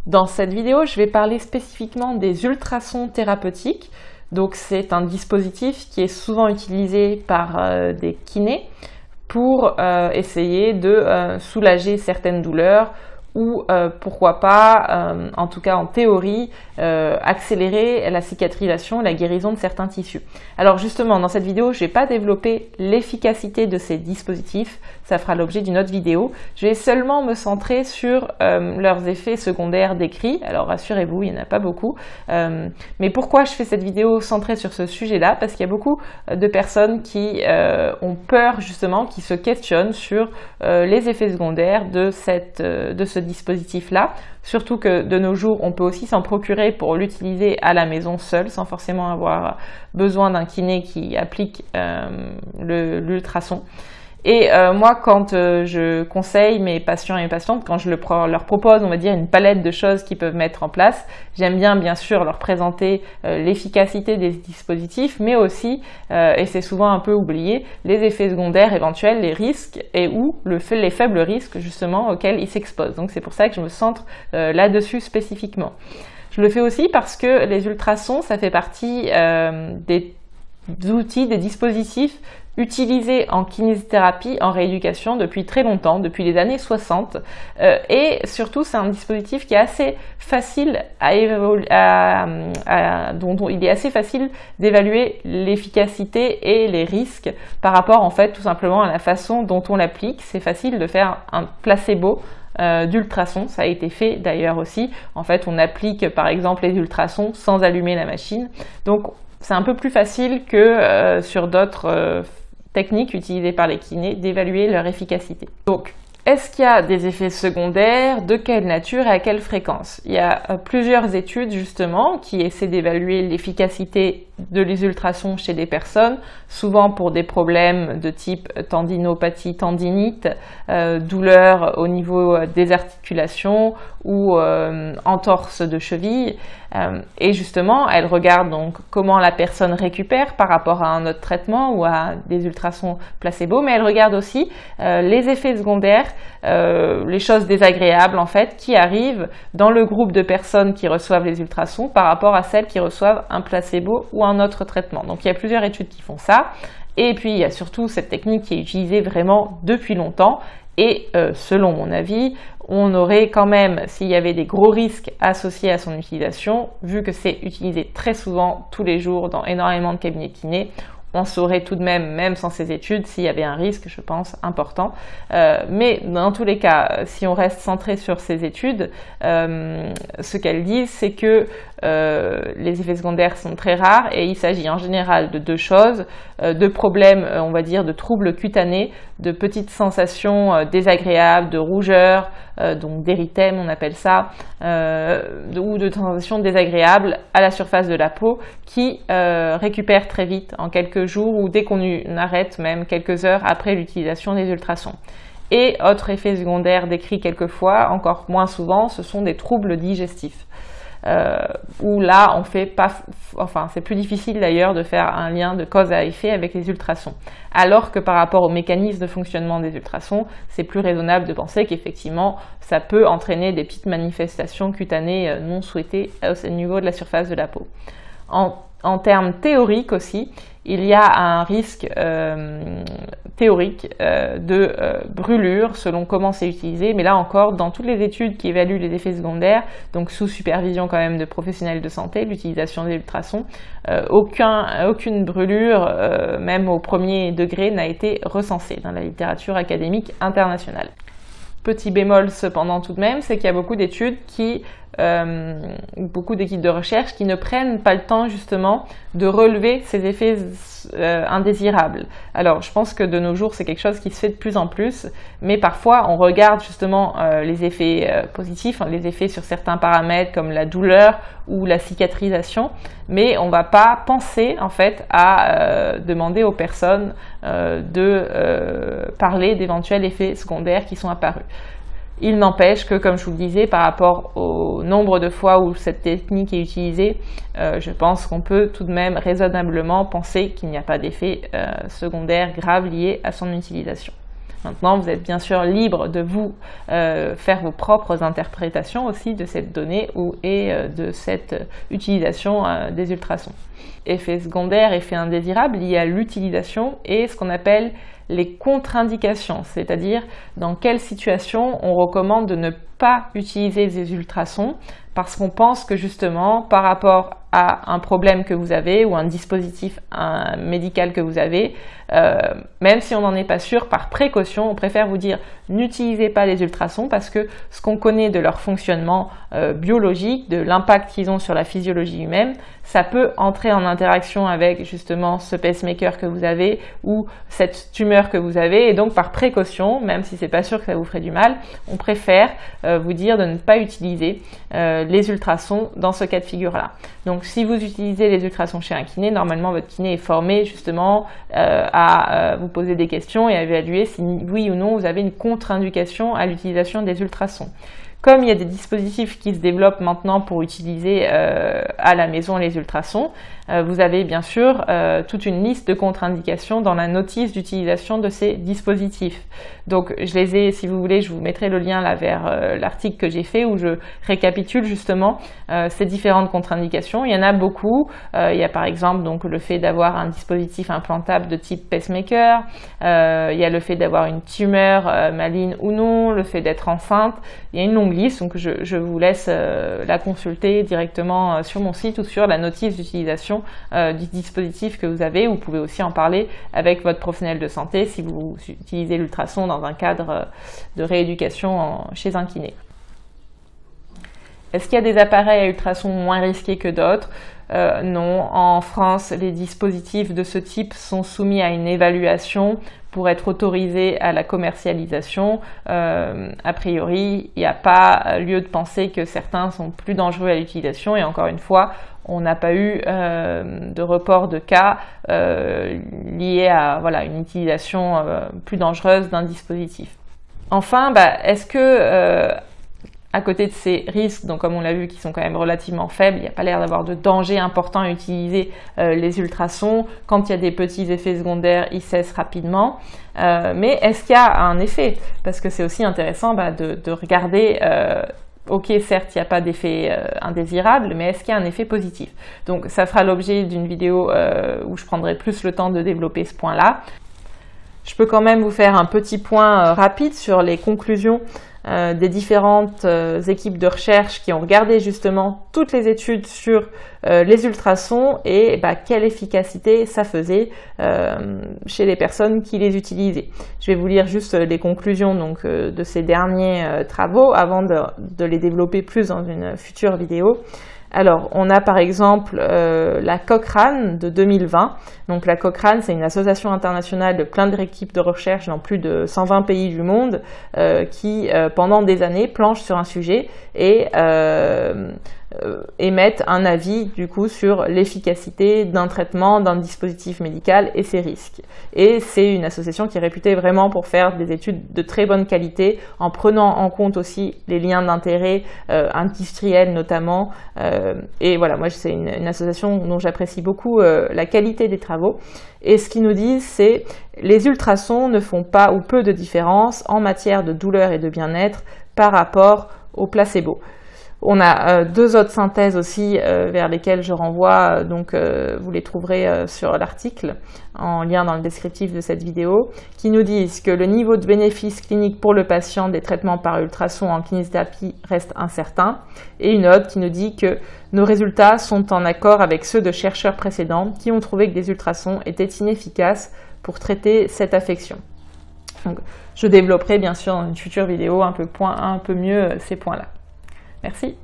Dans cette vidéo, je vais parler spécifiquement des ultrasons thérapeutiques. Donc c'est un dispositif qui est souvent utilisé par des kinés pour essayer de soulager certaines douleurs ou pourquoi pas, en tout cas en théorie, accélérer la cicatrisation et la guérison de certains tissus. Alors justement, dans cette vidéo, je ne vais pas développer l'efficacité de ces dispositifs, ça fera l'objet d'une autre vidéo. Je vais seulement me centrer sur leurs effets secondaires décrits. Alors rassurez-vous, il n'y en a pas beaucoup. Mais pourquoi je fais cette vidéo centrée sur ce sujet-là? Parce qu'il y a beaucoup de personnes qui ont peur justement, qui se questionnent sur les effets secondaires de ce dispositif-là. Surtout que de nos jours, on peut aussi s'en procurer pour l'utiliser à la maison seul, sans forcément avoir besoin d'un kiné qui applique l'ultrason. Et moi, quand je conseille mes patients et mes patientes, quand je leur propose, on va dire, une palette de choses qu'ils peuvent mettre en place, j'aime bien sûr leur présenter l'efficacité des dispositifs, mais aussi, et c'est souvent un peu oublié, les effets secondaires éventuels, les risques et ou les faibles risques justement auxquels ils s'exposent. Donc c'est pour ça que je me centre là-dessus spécifiquement. Je le fais aussi parce que les ultrasons, ça fait partie des outils, des dispositifs utilisé en kinésithérapie, en rééducation depuis très longtemps, depuis les années 60. Et surtout, c'est un dispositif qui est assez facile dont il est assez facile d'évaluer l'efficacité et les risques par rapport, en fait, tout simplement à la façon dont on l'applique. C'est facile de faire un placebo d'ultrasons, ça a été fait d'ailleurs aussi. En fait, on applique par exemple les ultrasons sans allumer la machine. Donc, c'est un peu plus facile que sur d'autres techniques utilisées par les kinés d'évaluer leur efficacité. Donc, est-ce qu'il y a des effets secondaires? De quelle nature et à quelle fréquence? Il y a plusieurs études justement qui essaient d'évaluer l'efficacité de les ultrasons chez des personnes, souvent pour des problèmes de type tendinopathie, tendinite, douleur au niveau des articulations ou entorse de cheville. Et justement, elles regardent donc comment la personne récupère par rapport à un autre traitement ou à des ultrasons placebo, mais elles regardent aussi les effets secondaires, les choses désagréables en fait qui arrivent dans le groupe de personnes qui reçoivent les ultrasons par rapport à celles qui reçoivent un placebo ou un autre traitement. Donc il y a plusieurs études qui font ça. Et puis il y a surtout cette technique qui est utilisée vraiment depuis longtemps. Et selon mon avis, on aurait quand même, s'il y avait des gros risques associés à son utilisation, vu que c'est utilisé très souvent, tous les jours, dans énormément de cabinets kinés, on saurait tout de même sans ces études, s'il y avait un risque, je pense, important. Mais dans tous les cas, si on reste centré sur ces études, ce qu'elles disent, c'est que les effets secondaires sont très rares et il s'agit en général de deux choses, de problèmes, on va dire, de troubles cutanés, de petites sensations désagréables, de rougeur, donc d'érythème on appelle ça, ou de sensations désagréables à la surface de la peau qui récupèrent très vite en quelques jours ou dès qu'on arrête même quelques heures après l'utilisation des ultrasons. Et autre effet secondaire décrit quelquefois, encore moins souvent, ce sont des troubles digestifs. Où là on fait pas, enfin c'est plus difficile d'ailleurs de faire un lien de cause à effet avec les ultrasons. Alors que par rapport au mécanisme de fonctionnement des ultrasons, c'est plus raisonnable de penser qu'effectivement ça peut entraîner des petites manifestations cutanées non souhaitées au niveau de la surface de la peau. En termes théoriques aussi, il y a un risque théorique de brûlure selon comment c'est utilisé, mais là encore, dans toutes les études qui évaluent les effets secondaires, donc sous supervision quand même de professionnels de santé, l'utilisation des ultrasons, aucune brûlure, même au premier degré, n'a été recensée dans la littérature académique internationale. Petit bémol cependant tout de même, c'est qu'il y a beaucoup d'études beaucoup d'équipes de recherche qui ne prennent pas le temps justement de relever ces effets indésirables. Alors je pense que de nos jours c'est quelque chose qui se fait de plus en plus, mais parfois on regarde justement les effets positifs, les effets sur certains paramètres comme la douleur ou la cicatrisation, mais on ne va pas penser en fait à demander aux personnes de parler d'éventuels effets secondaires qui sont apparus. Il n'empêche que, comme je vous le disais, par rapport au nombre de fois où cette technique est utilisée, je pense qu'on peut tout de même raisonnablement penser qu'il n'y a pas d'effet secondaire grave lié à son utilisation. Maintenant, vous êtes bien sûr libre de vous faire vos propres interprétations aussi de cette donnée et de cette utilisation des ultrasons. Effets secondaires, effets indésirables liés à l'utilisation et ce qu'on appelle les contre-indications, c'est-à-dire dans quelle situation on recommande de ne pas utiliser des ultrasons parce qu'on pense que justement par rapport à un problème que vous avez ou un dispositif médical que vous avez, même si on n'en est pas sûr, par précaution, on préfère vous dire n'utilisez pas les ultrasons parce que ce qu'on connaît de leur fonctionnement biologique, de l'impact qu'ils ont sur la physiologie humaine, ça peut entrer en interaction avec justement ce pacemaker que vous avez ou cette tumeur que vous avez et donc par précaution, même si c'est pas sûr que ça vous ferait du mal, on préfère vous dire de ne pas utiliser les ultrasons dans ce cas de figure-là. Donc si vous utilisez les ultrasons chez un kiné, normalement votre kiné est formé justement à vous poser des questions et à évaluer si oui ou non vous avez une contre-indication à l'utilisation des ultrasons. Comme il y a des dispositifs qui se développent maintenant pour utiliser à la maison les ultrasons, vous avez bien sûr toute une liste de contre-indications dans la notice d'utilisation de ces dispositifs. Donc je les ai, si vous voulez, je vous mettrai le lien là vers l'article que j'ai fait où je récapitule justement ces différentes contre-indications. Il y en a beaucoup. Il y a par exemple donc le fait d'avoir un dispositif implantable de type pacemaker, il y a le fait d'avoir une tumeur maligne ou non, le fait d'être enceinte. Il y a une longue liste, donc je vous laisse la consulter directement sur mon site ou sur la notice d'utilisation du dispositif que vous avez. Vous pouvez aussi en parler avec votre professionnel de santé si vous utilisez l'ultrason dans un cadre de rééducation chez un kiné. Est-ce qu'il y a des appareils à ultrasons moins risqués que d'autres? Non, en France, les dispositifs de ce type sont soumis à une évaluation pour être autorisés à la commercialisation. A priori, il n'y a pas lieu de penser que certains sont plus dangereux à l'utilisation et encore une fois, on n'a pas eu de report de cas liés à voilà, une utilisation plus dangereuse d'un dispositif. Enfin, est-ce que à côté de ces risques, donc comme on l'a vu, qui sont quand même relativement faibles, il n'y a pas l'air d'avoir de danger important à utiliser les ultrasons. Quand il y a des petits effets secondaires, ils cessent rapidement. Mais est-ce qu'il y a un effet? Parce que c'est aussi intéressant de regarder, ok, certes, il n'y a pas d'effet indésirable, mais est-ce qu'il y a un effet positif? Donc ça fera l'objet d'une vidéo où je prendrai plus le temps de développer ce point-là. Je peux quand même vous faire un petit point rapide sur les conclusions des différentes équipes de recherche qui ont regardé justement toutes les études sur les ultrasons et quelle efficacité ça faisait chez les personnes qui les utilisaient. Je vais vous lire juste les conclusions donc, de ces derniers travaux avant de les développer plus dans une future vidéo. Alors, on a par exemple la Cochrane de 2020. Donc la Cochrane, c'est une association internationale de plein d'équipes de recherche dans plus de 120 pays du monde qui, pendant des années, planchent sur un sujet et émettent un avis du coup sur l'efficacité d'un traitement, d'un dispositif médical et ses risques. Et c'est une association qui est réputée vraiment pour faire des études de très bonne qualité en prenant en compte aussi les liens d'intérêt industriels notamment. Et voilà, moi c'est une association dont j'apprécie beaucoup la qualité des travaux. Et ce qu'ils nous disent, c'est les ultrasons ne font pas ou peu de différence en matière de douleur et de bien-être par rapport au placebo. On a deux autres synthèses aussi vers lesquelles je renvoie, donc vous les trouverez sur l'article en lien dans le descriptif de cette vidéo, qui nous disent que le niveau de bénéfice clinique pour le patient des traitements par ultrasons en kinésithérapie reste incertain, et une autre qui nous dit que nos résultats sont en accord avec ceux de chercheurs précédents qui ont trouvé que les ultrasons étaient inefficaces pour traiter cette affection. Donc, je développerai bien sûr dans une future vidéo un peu mieux ces points-là. Merci.